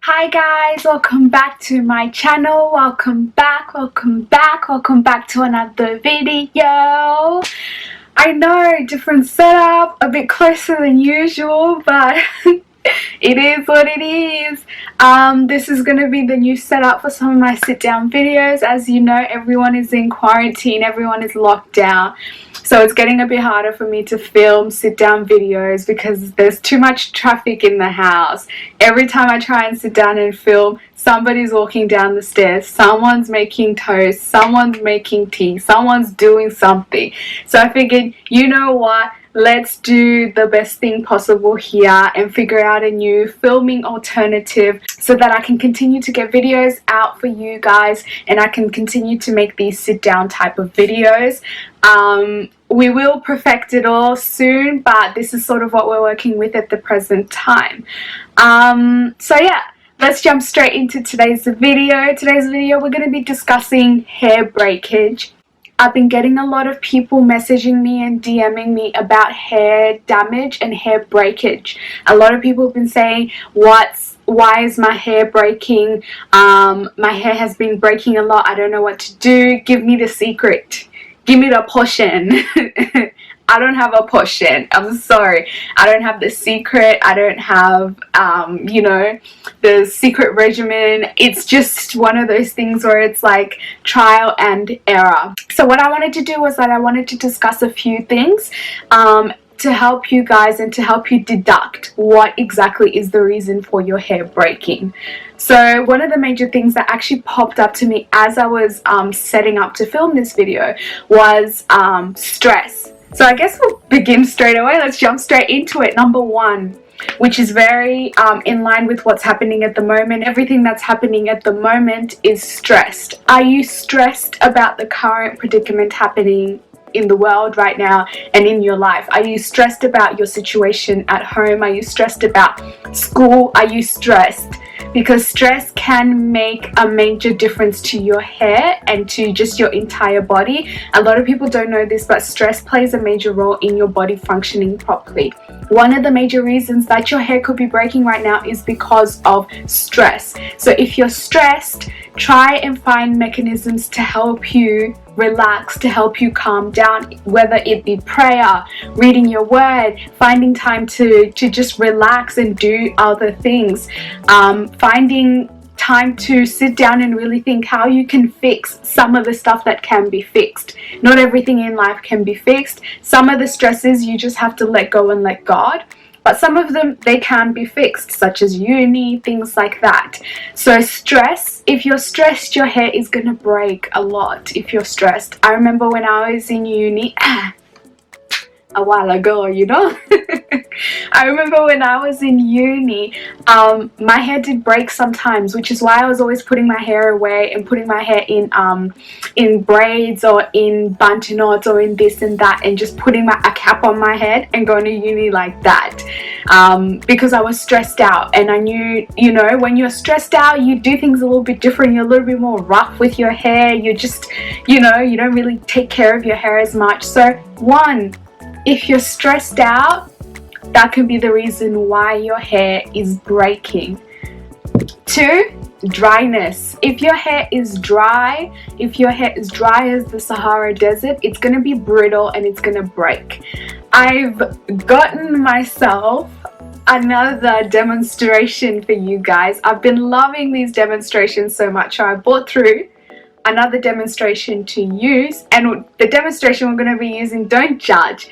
Hi guys, welcome back to my channel. Welcome back to another video. I know, different setup, a bit closer than usual, but it is what it is. This is going to be the new setup for some of my sit down videos. As you know, everyone is in quarantine, everyone is locked down. So it's getting a bit harder for me to film sit down videos because there's too much traffic in the house. Every time I try and sit down and film, somebody's walking down the stairs, someone's making toast, someone's making tea, someone's doing something. So I figured, you know what? Let's do the best thing possible here and figure out a new filming alternative so that I can continue to get videos out for you guys and I can continue to make these sit down type of videos. We will perfect it all soon, but this is sort of what we're working with at the present time. So yeah, let's jump straight into today's video. We're going to be discussing hair breakage. I've been getting a lot of people messaging me and DMing me about hair damage and hair breakage. A lot of people have been saying, why is my hair breaking? My hair has been breaking a lot. I don't know what to do. Give me the secret. Give me the potion. I don't have a potion. I'm sorry. I don't have the secret. I don't have, the secret regimen. It's just one of those things where it's like trial and error. So what I wanted to do was that I wanted to discuss a few things to help you guys and to help you deduct what exactly is the reason for your hair breaking. So one of the major things that actually popped up to me as I was setting up to film this video was stress. So I guess we'll begin straight away. Let's jump straight into it. Number one, which is very in line with what's happening at the moment. Everything that's happening at the moment is stressed. Are you stressed about the current predicament happening in the world right now and in your life? Are you stressed about your situation at home? Are you stressed about school? Are you stressed? Because stress can make a major difference to your hair and to just your entire body. A lot of people don't know this, but stress plays a major role in your body functioning properly. One of the major reasons that your hair could be breaking right now is because of stress. So if you're stressed, try and find mechanisms to help you relax, to help you calm down, whether it be prayer, reading your word, finding time to just relax and do other things, finding time to sit down and really think how you can fix some of the stuff that can be fixed. Not everything in life can be fixed. Some of the stresses you just have to let go and let God. But some of them, they can be fixed, such as uni, things like that. So stress, if you're stressed, your hair is going to break a lot if you're stressed. I remember when I was in uni, a while ago, you know. I remember when I was in uni, my hair did break sometimes, which is why I was always putting my hair away and putting my hair in braids or in bunch knots or in this and that, and just putting a cap on my head and going to uni like that, because I was stressed out. And I knew, when you're stressed out, you do things a little bit different. You're a little bit more rough with your hair. You just, you don't really take care of your hair as much. So one, if you're stressed out, that could be the reason why your hair is breaking. Two, dryness. If your hair is dry, as the Sahara Desert, it's going to be brittle and it's going to break. I've gotten myself another demonstration for you guys. I've been loving these demonstrations so much, so I bought through another demonstration to use, and the demonstration we're going to be using, don't judge.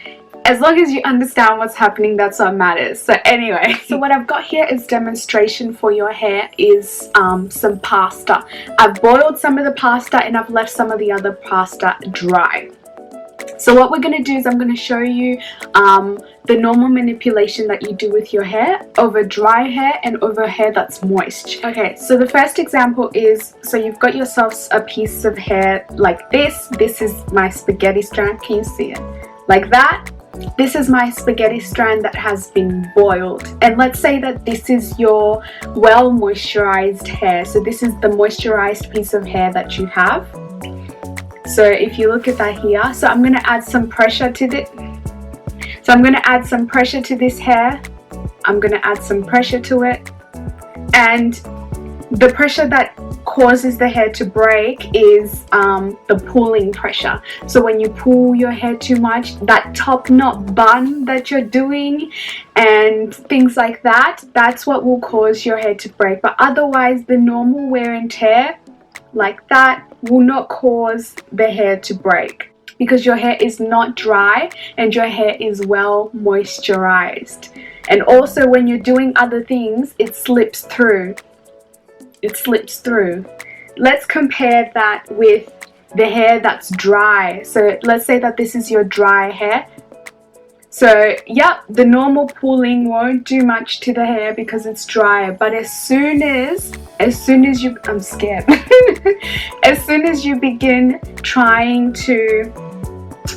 As long as you understand what's happening, that's what matters. So anyway, so what I've got here is demonstration for your hair is some pasta. I've boiled some of the pasta and I've left some of the other pasta dry. So what we're going to do is I'm going to show you the normal manipulation that you do with your hair over dry hair and over hair that's moist. Okay, so the first example is, so you've got yourself a piece of hair like this. This is my spaghetti strand. Can you see it? Like that. This is my spaghetti strand that has been boiled, and let's say that this is your well moisturized hair. So this is the moisturized piece of hair that you have. So if you look at that here, so I'm going to add some pressure to this. So I'm going to add some pressure to this hair. I'm going to add some pressure to it, and the pressure that causes the hair to break is the pulling pressure. So when you pull your hair too much, that top knot bun that you're doing and things like that, that's what will cause your hair to break. But otherwise, the normal wear and tear like that will not cause the hair to break, because your hair is not dry and your hair is well moisturized. And also when you're doing other things, it slips through. It slips through. Let's compare that with the hair that's dry. So let's say that this is your dry hair. So yep, the normal pulling won't do much to the hair because it's dry, but as soon as you, I'm scared. As soon as you begin trying to,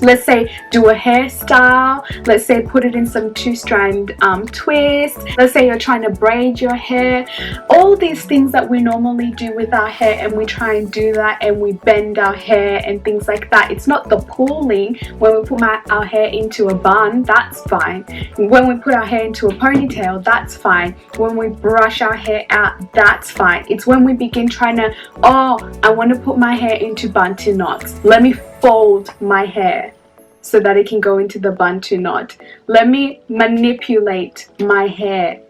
let's say, do a hairstyle, let's say put it in some two-strand twist, let's say you're trying to braid your hair, all these things that we normally do with our hair, and we try and do that and we bend our hair and things like that. It's not the pulling. When we put our hair into a bun, that's fine. When we put our hair into a ponytail, that's fine. When we brush our hair out, that's fine. It's when we begin trying to, oh, I want to put my hair into bunty knots. Let me fold my hair so that it can go into the bunty knot. Let me manipulate my hair.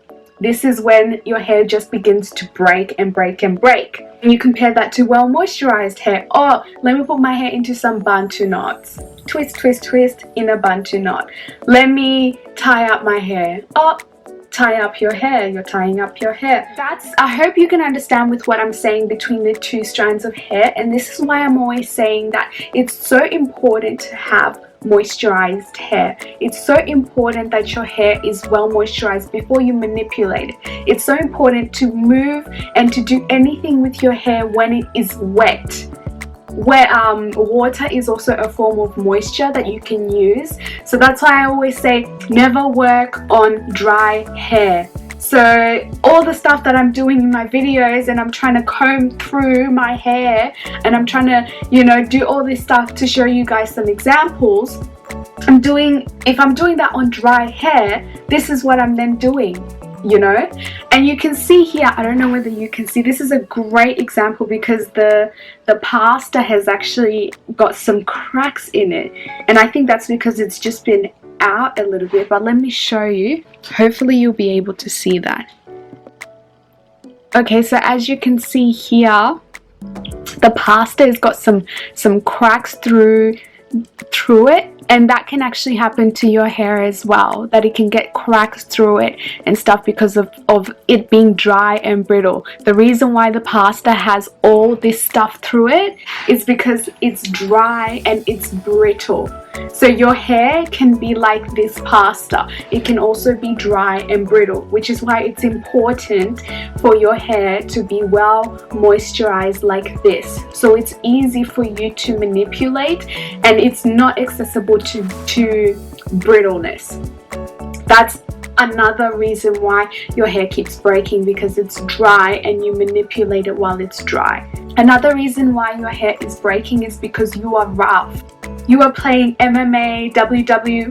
This is when your hair just begins to break and break and break. And you compare that to well moisturized hair. Oh, let me put my hair into some bantu knots. Twist, twist, twist in a bantu knot. Let me tie up my hair. Oh, tie up your hair. You're tying up your hair. I hope you can understand with what I'm saying between the two strands of hair. And this is why I'm always saying that it's so important to have moisturized hair. It's so important that your hair is well moisturized before you manipulate it. It's so important to move and to do anything with your hair when it is wet, where water is also a form of moisture that you can use. So that's why I always say never work on dry hair. So all the stuff that I'm doing in my videos, and I'm trying to comb through my hair, and I'm trying to, you know, do all this stuff to show you guys some examples. If I'm doing that on dry hair, this is what I'm then doing, you know. And you can see here, I don't know whether you can see, this is a great example because the pasta has actually got some cracks in it, and I think that's because it's just been out a little bit. But let me show you. Hopefully you'll be able to see that. Okay, so as you can see here, the pasta has got some cracks through it, and that can actually happen to your hair as well, that it can get cracks through it and stuff because of it being dry and brittle. The reason why the pasta has all this stuff through it is because it's dry and it's brittle. So your hair can be like this pasta. It can also be dry and brittle, which is why it's important for your hair to be well moisturized like this. So it's easy for you to manipulate, and it's not accessible to brittleness. That's another reason why your hair keeps breaking, because it's dry and you manipulate it while it's dry. Another reason why your hair is breaking is because you are rough. You are playing MMA,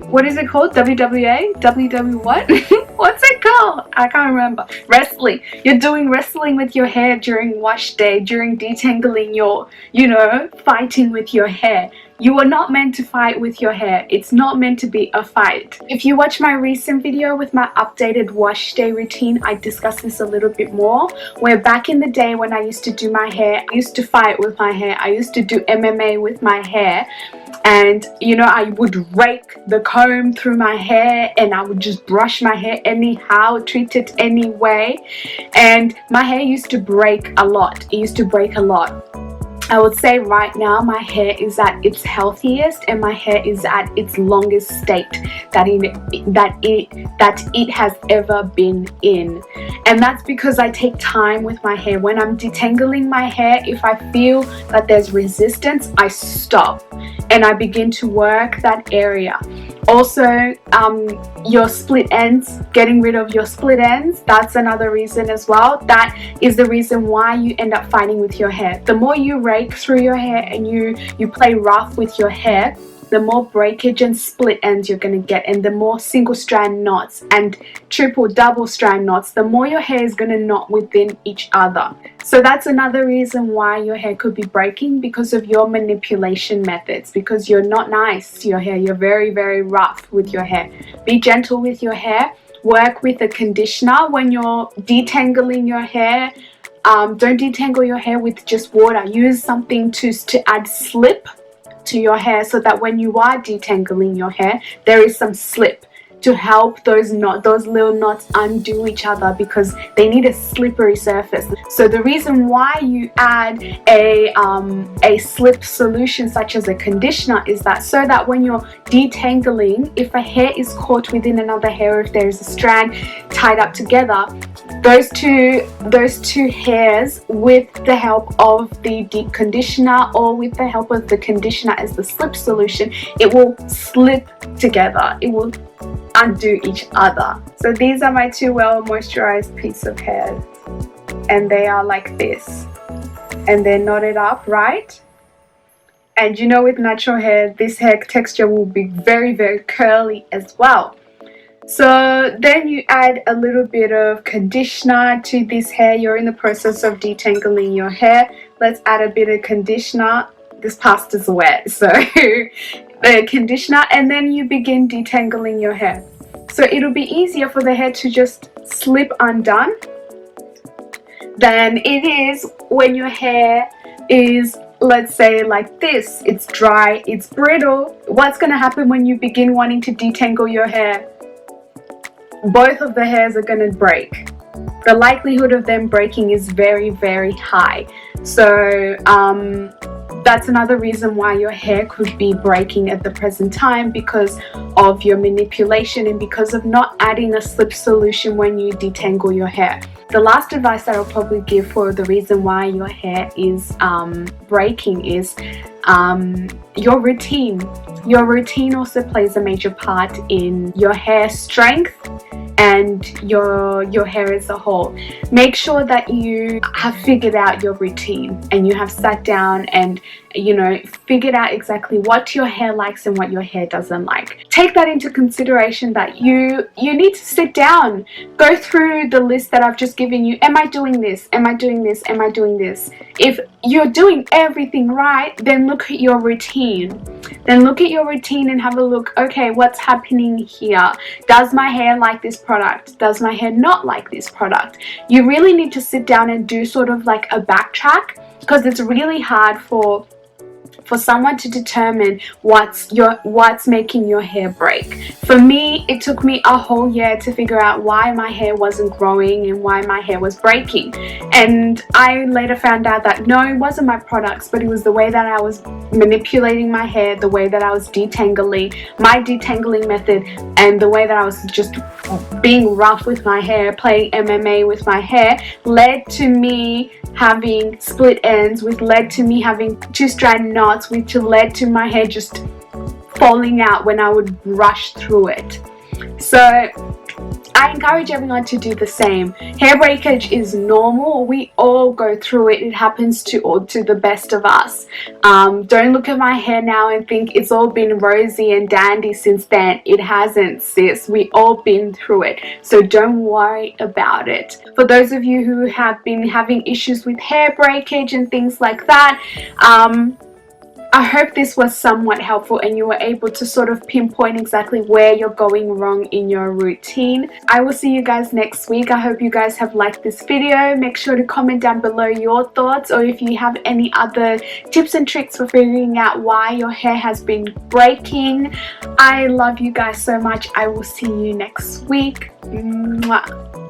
what is it called? WWA? WW what? What's it called? I can't remember. Wrestling. You're doing wrestling with your hair during wash day, during detangling your, you know, fighting with your hair. You are not meant to fight with your hair. It's not meant to be a fight. If you watch my recent video with my updated wash day routine, I discuss this a little bit more, where back in the day when I used to do my hair, I used to fight with my hair. I used to do MMA with my hair. And you know, I would rake the comb through my hair, and I would just brush my hair anyhow, treat it anyway, and my hair used to break a lot. It used to break a lot. I would say right now my hair is at its healthiest, and my hair is at its longest state that it has ever been in. And that's because I take time with my hair. When I'm detangling my hair, if I feel that there's resistance, I stop and I begin to work that area. Also, your split ends, getting rid of your split ends, that's another reason as well. That is the reason why you end up fighting with your hair. The more you rake through your hair and you play rough with your hair, the more breakage and split ends you're going to get, and the more single strand knots and triple double strand knots, the more your hair is going to knot within each other. So that's another reason why your hair could be breaking, because of your manipulation methods, because you're not nice to your hair. You're very, very rough with your hair. Be gentle with your hair. Work with a conditioner when you're detangling your hair. Don't detangle your hair with just water. Use something to add slip to your hair, so that when you are detangling your hair, there is some slip to help those little knots undo each other, because they need a slippery surface. So the reason why you add a slip solution such as a conditioner is that so that when you're detangling, if a hair is caught within another hair, if there is a strand tied up together, those two hairs, with the help of the deep conditioner or with the help of the conditioner as the slip solution, it will slip together. It will undo each other. So these are my two well moisturized pieces of hair, and they are like this, and they're knotted up, right? And you know, with natural hair, this hair texture will be very, very curly as well. So then you add a little bit of conditioner to this hair. You're in the process of detangling your hair. Let's add a bit of conditioner. This pasta's wet, so the conditioner, and then you begin detangling your hair. So it'll be easier for the hair to just slip undone than it is when your hair is, let's say, like this. It's dry, it's brittle. What's going to happen when you begin wanting to detangle your hair? Both of the hairs are going to break. The likelihood of them breaking is very, very high. So that's another reason why your hair could be breaking at the present time, because of your manipulation and because of not adding a slip solution when you detangle your hair. The last advice that I'll probably give for the reason why your hair is breaking is your routine. Your routine also plays a major part in your hair strength and your hair as a whole. Make sure that you have figured out your routine and you have sat down and, you know, figured out exactly what your hair likes and what your hair doesn't like. Take that into consideration, that you need to sit down, go through the list that I've just given you. Am I doing this? Am I doing this? Am I doing this? If you're doing everything right, then look at your routine. Then look at your routine and have a look, okay, what's happening here? Does my hair like this product? Does my hair not like this product? You really need to sit down and do sort of like a backtrack, because it's really hard for someone to determine what's making your hair break. For me, it took me a whole year to figure out why my hair wasn't growing and why my hair was breaking. And I later found out that no, it wasn't my products, but it was the way that I was manipulating my hair, the way that I was detangling, my detangling method, and the way that I was just being rough with my hair, playing MMA with my hair, led to me having split ends, which led to me having two-strand knots, which led to my hair just falling out when I would brush through it. So I encourage everyone to do the same. Hair breakage is normal. We all go through it. It happens to the best of us. Don't look at my hair now and think it's all been rosy and dandy since then. It hasn't, sis. We all been through it. So don't worry about it. For those of you who have been having issues with hair breakage and things like that, I hope this was somewhat helpful and you were able to sort of pinpoint exactly where you're going wrong in your routine. I will see you guys next week. I hope you guys have liked this video. Make sure to comment down below your thoughts, or if you have any other tips and tricks for figuring out why your hair has been breaking. I love you guys so much. I will see you next week. Mwah.